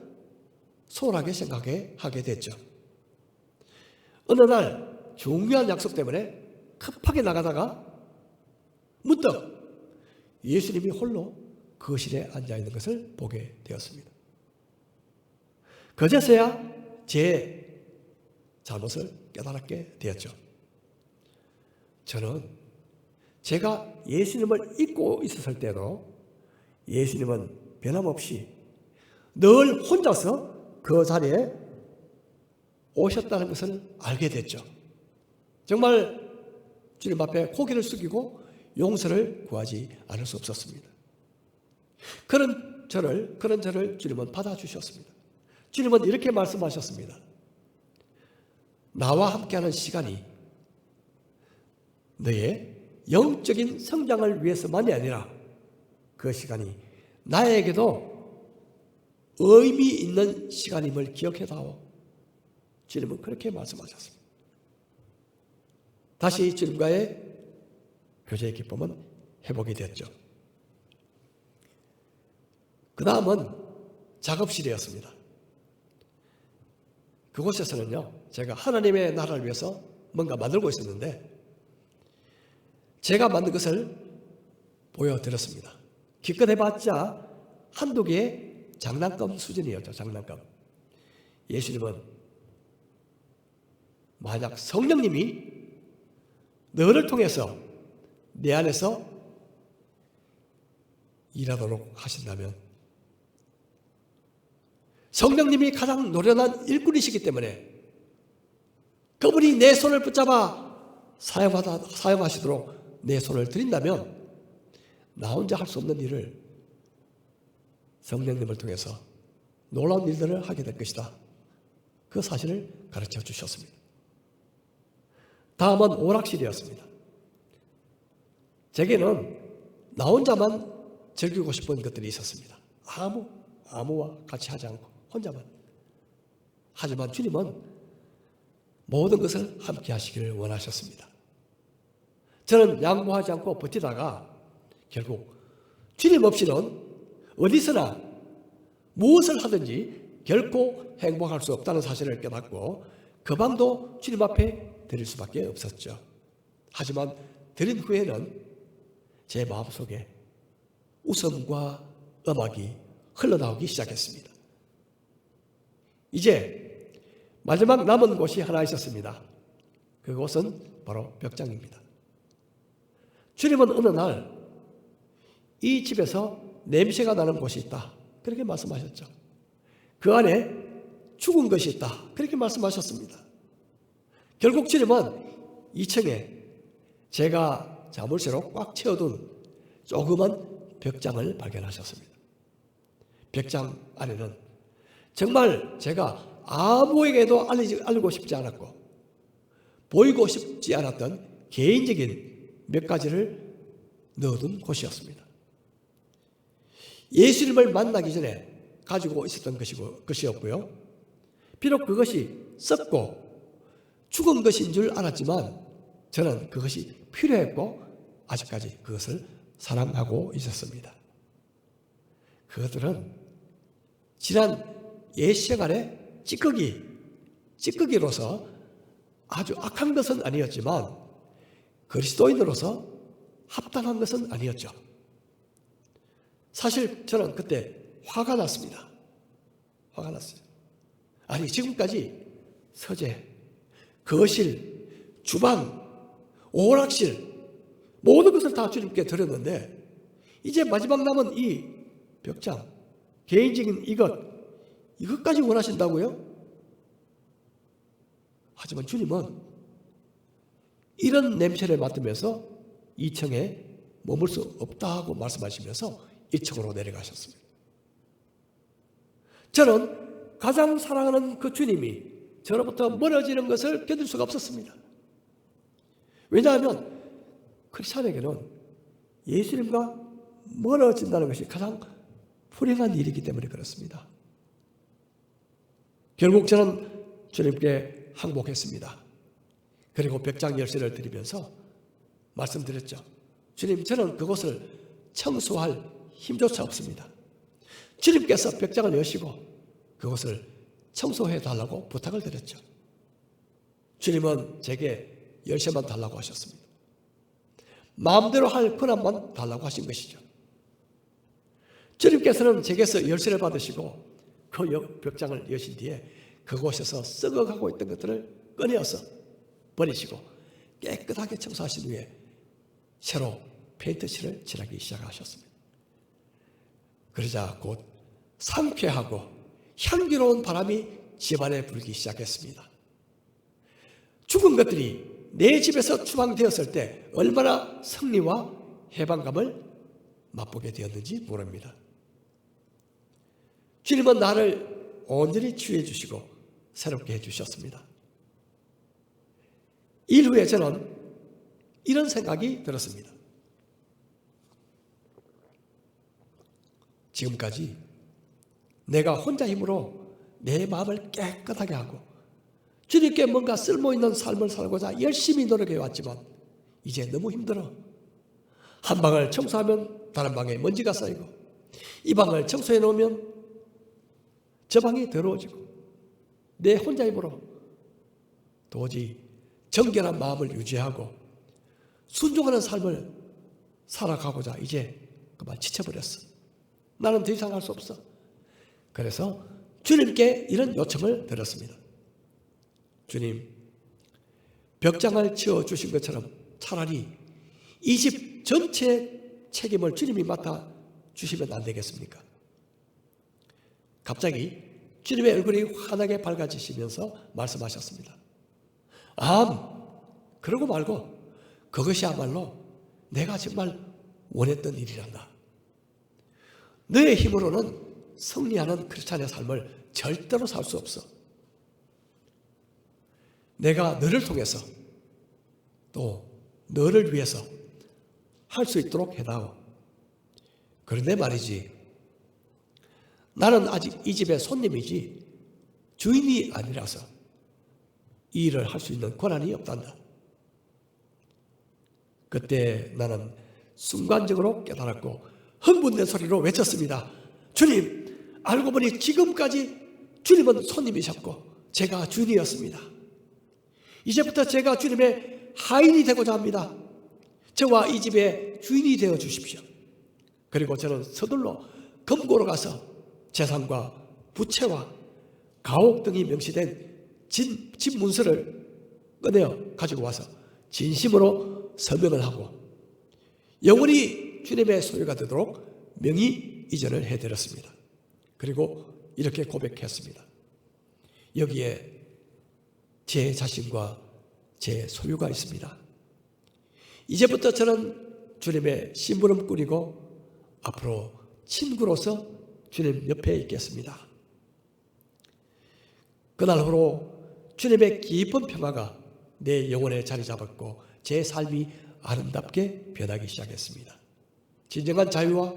소홀하게 생각하게 됐죠. 어느 날 중요한 약속 때문에 급하게 나가다가 문득 예수님이 홀로 거실에 앉아있는 것을 보게 되었습니다. 그제서야 제 잘못을 깨달았게 되었죠. 저는 제가 예수님을 잊고 있었을 때도 예수님은 변함없이 늘 혼자서 그 자리에 오셨다는 것을 알게 됐죠. 정말 주님 앞에 고개를 숙이고 용서를 구하지 않을 수 없었습니다. 그런 저를 주님은 받아주셨습니다. 주님은 이렇게 말씀하셨습니다. 나와 함께하는 시간이 너의 영적인 성장을 위해서만이 아니라 그 시간이 나에게도 의미 있는 시간임을 기억해다오. 주님은 그렇게 말씀하셨습니다. 다시 주님과의 교제의 기쁨은 회복이 됐죠. 그 다음은 작업실이었습니다. 그곳에서는요, 제가 하나님의 나라를 위해서 뭔가 만들고 있었는데 제가 만든 것을 보여드렸습니다. 기껏 해봤자 한두 개의 장난감 수준이었죠. 장난감. 예수님은 만약 성령님이 너를 통해서 내 안에서 일하도록 하신다면, 성령님이 가장 노련한 일꾼이시기 때문에 그분이 내 손을 붙잡아 사용하시도록 내 손을 드린다면 나 혼자 할 수 없는 일을 성령님을 통해서 놀라운 일들을 하게 될 것이다. 그 사실을 가르쳐 주셨습니다. 다음은 오락실이었습니다. 제게는 나 혼자만 즐기고 싶은 것들이 있었습니다. 아무와 같이 하지 않고 혼자만. 하지만 주님은 모든 것을 함께 하시기를 원하셨습니다. 저는 양보하지 않고 버티다가 결국 주님 없이는 어디서나 무엇을 하든지 결코 행복할 수 없다는 사실을 깨닫고 그 밤도 주님 앞에 드릴 수밖에 없었죠. 하지만 드린 후에는 제 마음속에 웃음과 음악이 흘러나오기 시작했습니다. 이제 마지막 남은 곳이 하나 있었습니다. 그곳은 바로 벽장입니다. 주님은 어느 날 이 집에서 냄새가 나는 곳이 있다. 그렇게 말씀하셨죠. 그 안에 죽은 것이 있다. 그렇게 말씀하셨습니다. 결국 주님은 2층에 제가 자물쇠로 꽉 채워둔 조그만 벽장을 발견하셨습니다. 벽장 안에는 정말 제가 아무에게도 알리고 싶지 않았고 보이고 싶지 않았던 개인적인 몇 가지를 넣어둔 곳이었습니다. 예수님을 만나기 전에 가지고 있었던 것이었고요. 비록 그것이 썩고 죽은 것인 줄 알았지만 저는 그것이 필요했고 아직까지 그것을 사랑하고 있었습니다. 그것들은 지난 옛 시간의 찌꺼기로서 아주 악한 것은 아니었지만 그리스도인으로서 합당한 것은 아니었죠. 사실 저는 그때 화가 났습니다. 화가 났어요. 아니 지금까지 서재, 거실, 주방, 오락실 모든 것을 다 주님께 드렸는데 이제 마지막 남은 이 벽장, 개인적인 이것까지 원하신다고요? 하지만 주님은 이런 냄새를 맡으면서 2층에 머물 수 없다고 말씀하시면서 1층으로 내려가셨습니다. 저는 가장 사랑하는 그 주님이 저로부터 멀어지는 것을 견딜 수가 없었습니다. 왜냐하면 크리스찬에게는 예수님과 멀어진다는 것이 가장 불행한 일이기 때문에 그렇습니다. 결국 저는 주님께 항복했습니다. 그리고 벽장 열쇠를 드리면서 말씀드렸죠. 주님, 저는 그곳을 청소할 힘조차 없습니다. 주님께서 벽장을 여시고 그것을 청소해 달라고 부탁을 드렸죠. 주님은 제게 열쇠만 달라고 하셨습니다. 마음대로 할 권한만 달라고 하신 것이죠. 주님께서는 제게서 열쇠를 받으시고 그 벽장을 여신 뒤에 그곳에서 썩어가고 있던 것들을 꺼내어서 버리시고 깨끗하게 청소하신 후에 새로 페인트칠을 칠하기 시작하셨습니다. 그러자 곧 상쾌하고 향기로운 바람이 집안에 불기 시작했습니다. 죽은 것들이 내 집에서 추방되었을 때 얼마나 승리와 해방감을 맛보게 되었는지 모릅니다. 주님은 나를 온전히 치유해 주시고 새롭게 해주셨습니다. 일 후에 저는 이런 생각이 들었습니다. 지금까지 내가 혼자 힘으로 내 마음을 깨끗하게 하고 주님께 뭔가 쓸모있는 삶을 살고자 열심히 노력해 왔지만 이제 너무 힘들어. 한 방을 청소하면 다른 방에 먼지가 쌓이고 이 방을 청소해 놓으면 저 방이 더러워지고 내 혼자 힘으로 도저히 정결한 마음을 유지하고 순종하는 삶을 살아가고자 이제 그만 지쳐버렸어. 나는 더 이상 할 수 없어. 그래서 주님께 이런 요청을 드렸습니다. 주님, 벽장을 치워주신 것처럼 차라리 이 집 전체 책임을 주님이 맡아 주시면 안 되겠습니까? 갑자기 주님의 얼굴이 환하게 밝아지시면서 말씀하셨습니다. 그러고 말고 그것이야말로 내가 정말 원했던 일이란다. 너의 힘으로는 승리하는 크리스찬의 삶을 절대로 살 수 없어. 내가 너를 통해서 또 너를 위해서 할 수 있도록 해다오. 그런데 말이지, 나는 아직 이 집의 손님이지 주인이 아니라서 이 일을 할 수 있는 권한이 없단다. 그때 나는 순간적으로 깨달았고 흥분된 소리로 외쳤습니다. 주님, 알고 보니 지금까지 주님은 손님이셨고 제가 주인이었습니다. 이제부터 제가 주님의 하인이 되고자 합니다. 저와 이 집의 주인이 되어 주십시오. 그리고 저는 서둘러 금고로 가서 재산과 부채와 가옥 등이 명시된 집 문서를 꺼내어 가지고 와서 진심으로 서명을 하고 영원히 주님의 소유가 되도록 명의 이전을 해드렸습니다. 그리고 이렇게 고백했습니다. 여기에 제 자신과 제 소유가 있습니다. 이제부터 저는 주님의 심부름 꾸리고 앞으로 친구로서 주님 옆에 있겠습니다. 그날 후로 주님의 깊은 평화가 내 영혼에 자리 잡았고 제 삶이 아름답게 변하기 시작했습니다. 진정한 자유와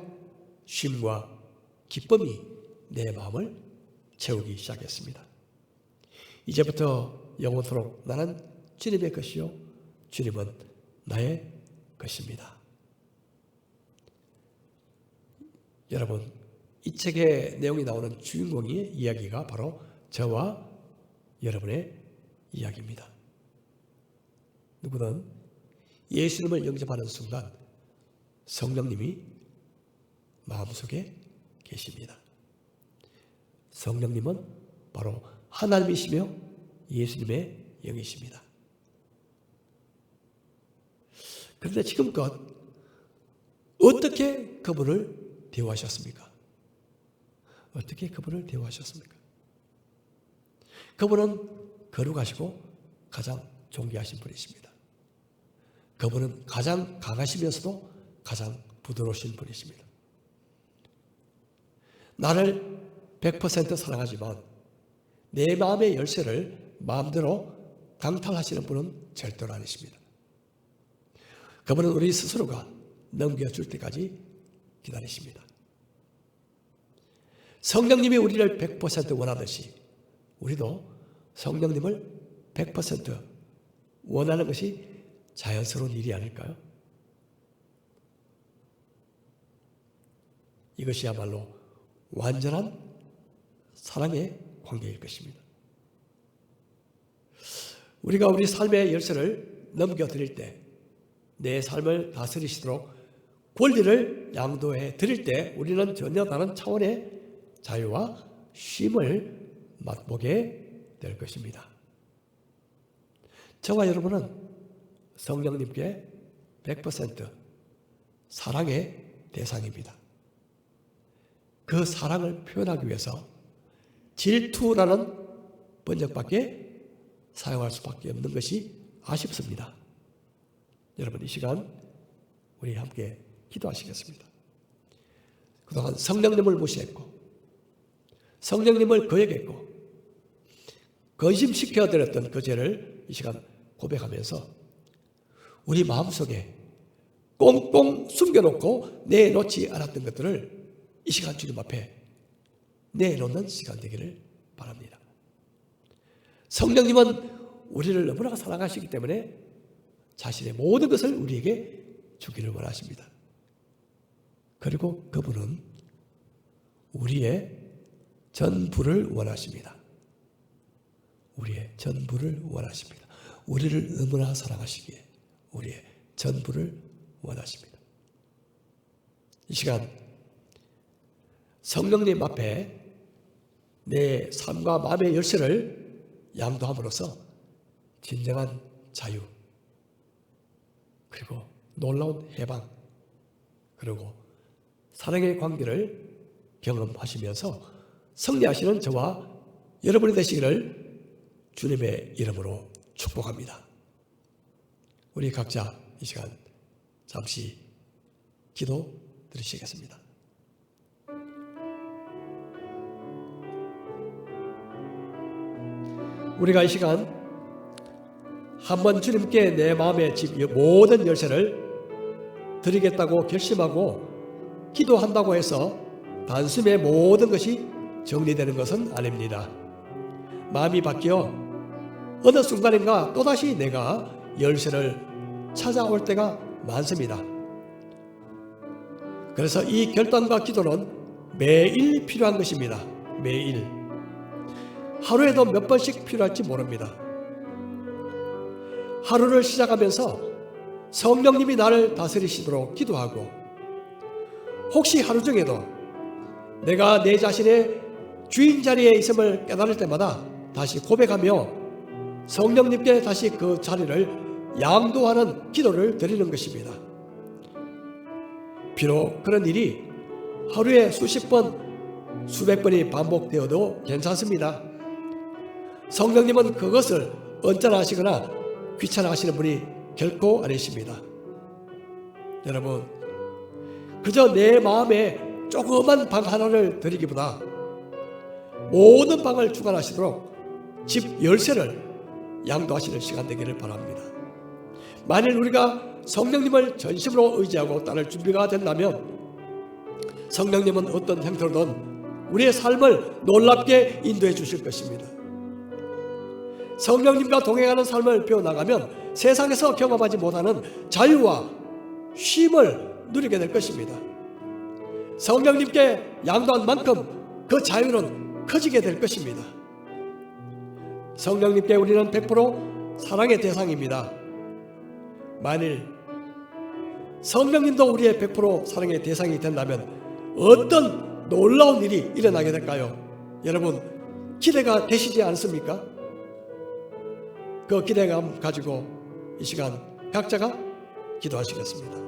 쉼과 기쁨이 내 마음을 채우기 시작했습니다. 이제부터 영원토록 나는 주님의 것이요 주님은 나의 것입니다. 여러분, 이 책의 내용이 나오는 주인공의 이야기가 바로 저와 여러분의 이야기입니다. 누구든 예수님을 영접하는 순간 성령님이 마음속에 계십니다. 성령님은 바로 하나님이시며 예수님의 영이십니다. 그런데 지금껏 어떻게 그분을 대우하셨습니까? 어떻게 그분을 대우하셨습니까? 그분은 거룩하시고 가장 존귀하신 분이십니다. 그분은 가장 강하시면서도 가장 부드러우신 분이십니다. 나를 100% 사랑하지만 내 마음의 열쇠를 마음대로 강탈하시는 분은 절대로 아니십니다. 그분은 우리 스스로가 넘겨줄 때까지 기다리십니다. 성령님이 우리를 100% 원하듯이 우리도 성령님을 100% 원하는 것이 자연스러운 일이 아닐까요? 이것이야말로 완전한 사랑의 관계일 것입니다. 우리가 우리 삶의 열쇠를 넘겨드릴 때, 내 삶을 다스리시도록 권리를 양도해 드릴 때 우리는 전혀 다른 차원의 자유와 쉼을 맛보게 될 것입니다. 저와 여러분은 성령님께 100% 사랑의 대상입니다. 그 사랑을 표현하기 위해서 질투라는 번역밖에 사용할 수밖에 없는 것이 아쉽습니다. 여러분, 이 시간 우리 함께 기도하시겠습니다. 그동안 성령님을 무시했고 성령님을 거역했고 근심시켜드렸던 그 죄를 이 시간 고백하면서 우리 마음속에 꽁꽁 숨겨놓고 내놓지 않았던 것들을 이 시간 주님 앞에 내놓는 시간 되기를 바랍니다. 성령님은 우리를 너무나 사랑하시기 때문에 자신의 모든 것을 우리에게 주기를 원하십니다. 그리고 그분은 우리의 전부를 원하십니다. 우리의 전부를 원하십니다. 우리를 너무나 사랑하시기에 우리의 전부를 원하십니다. 이 시간 성령님 앞에 내 삶과 마음의 열쇠를 양도함으로써 진정한 자유, 그리고 놀라운 해방, 그리고 사랑의 관계를 경험하시면서 승리하시는 저와 여러분이 되시기를 주님의 이름으로 축복합니다. 우리 각자 이 시간 잠시 기도 드리시겠습니다. 우리가 이 시간 한번 주님께 내 마음의 집 모든 열쇠를 드리겠다고 결심하고 기도한다고 해서 단숨에 모든 것이 정리되는 것은 아닙니다. 마음이 바뀌어 어느 순간인가 또다시 내가 열쇠를 찾아올 때가 많습니다. 그래서 이 결단과 기도는 매일 필요한 것입니다. 매일. 하루에도 몇 번씩 필요할지 모릅니다. 하루를 시작하면서 성령님이 나를 다스리시도록 기도하고, 혹시 하루 중에도 내가 내 자신의 주인 자리에 있음을 깨달을 때마다 다시 고백하며 성령님께 다시 그 자리를 양도하는 기도를 드리는 것입니다. 비록 그런 일이 하루에 수십 번, 수백 번이 반복되어도 괜찮습니다. 성령님은 그것을 언짢아하시거나 귀찮아하시는 분이 결코 아니십니다. 여러분, 그저 내 마음에 조그만 방 하나를 드리기보다 모든 방을 주관하시도록 집 열쇠를 양도하시는 시간 되기를 바랍니다. 만일 우리가 성령님을 전심으로 의지하고 따를 준비가 된다면 성령님은 어떤 형태로든 우리의 삶을 놀랍게 인도해 주실 것입니다. 성령님과 동행하는 삶을 배워나가면 세상에서 경험하지 못하는 자유와 쉼을 누리게 될 것입니다. 성령님께 양도한 만큼 그 자유는 커지게 될 것입니다. 성령님께 우리는 100% 사랑의 대상입니다. 만일 성령님도 우리의 100% 사랑의 대상이 된다면 어떤 놀라운 일이 일어나게 될까요? 여러분, 기대가 되시지 않습니까? 그 기대감 가지고 이 시간 각자가 기도하시겠습니다.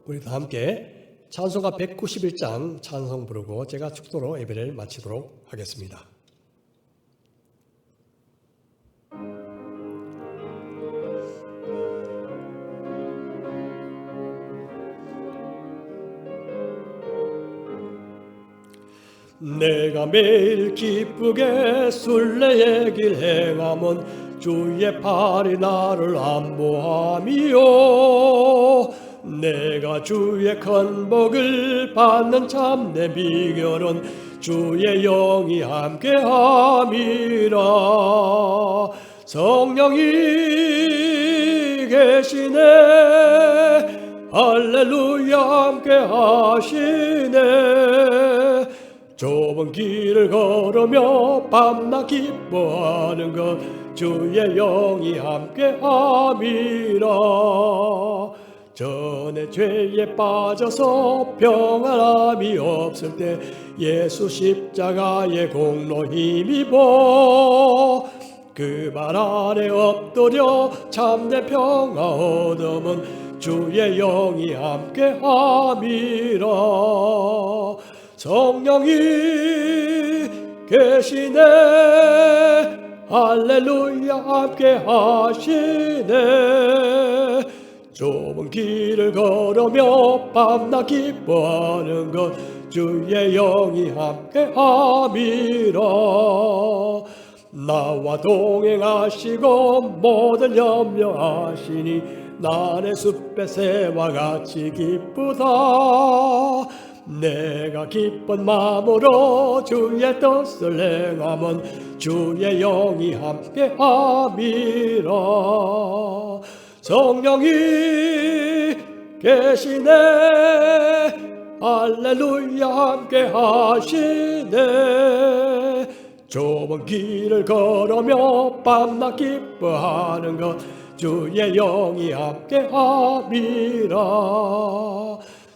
우리 다 함께 찬송가 191장 찬송 부르고 제가 축도로 예배를 마치도록 하겠습니다. 내가 매일 기쁘게 순례의 길 행함은 주의 팔이 나를 안보함이요, 내가 주의 큰 복을 받는 참내 비결은 주의 영이 함께함이라. 성령이 계시네 할렐루야 함께하시네. 좁은 길을 걸으며 밤낮 기뻐하는 것 주의 영이 함께함이라. 전에 죄에 빠져서 평안함이 없을 때 예수 십자가의 공로 힘입어 그 발 아래 엎드려 참된 평화 얻음은 주의 영이 함께함이라. 성령이 계시네 할렐루야 함께하시네. 좁은 길을 걸으며 밤낮 기뻐하는 것 주의 영이 함께함이라. 나와 동행하시고 모든 염려하시니 나의 숲의 새와 같이 기쁘다. 내가 기쁜 마음으로 주의 뜻을 행함은 주의 영이 함께함이라. 성령이 계시네 할렐루야 함께하시네. 좁은 길을 걸으며 밤낮 기뻐하는 것 주의 영이 함께함이라.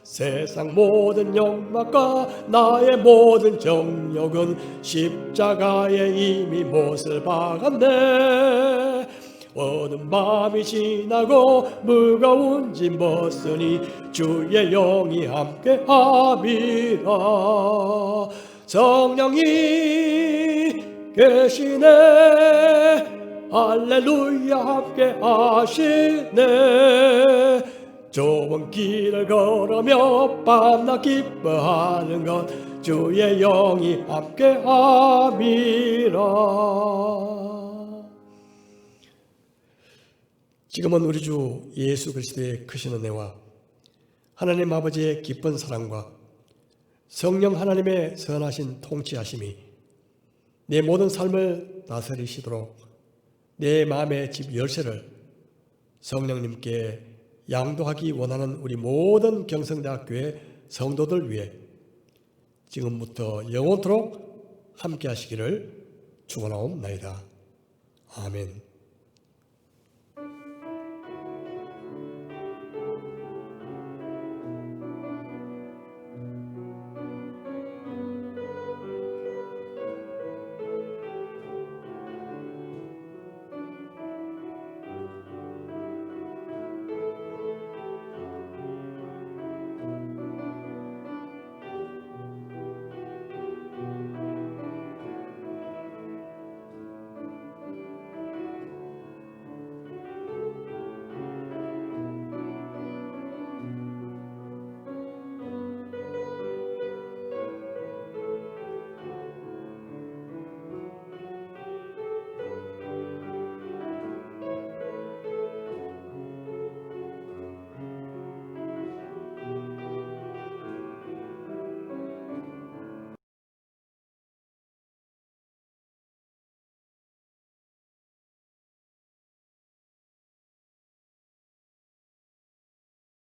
세상 모든 욕망과 나의 모든 정욕은 십자가에 이미 못을 박았네. 어두운 밤이 지나고 무거운 짐 벗으니 주의 영이 함께함이라. 성령이 계시네 할렐루야 함께하시네. 좁은 길을 걸으며 밤낮 기뻐하는 것 주의 영이 함께함이라. 지금은 우리 주 예수 그리스도의 크신 은혜와 하나님 아버지의 기쁜 사랑과 성령 하나님의 선하신 통치하심이 내 모든 삶을 다스리시도록 내 마음의 집 열쇠를 성령님께 양도하기 원하는 우리 모든 경성대학교의 성도들 위해 지금부터 영원토록 함께 하시기를 축원하옵나이다. 아멘.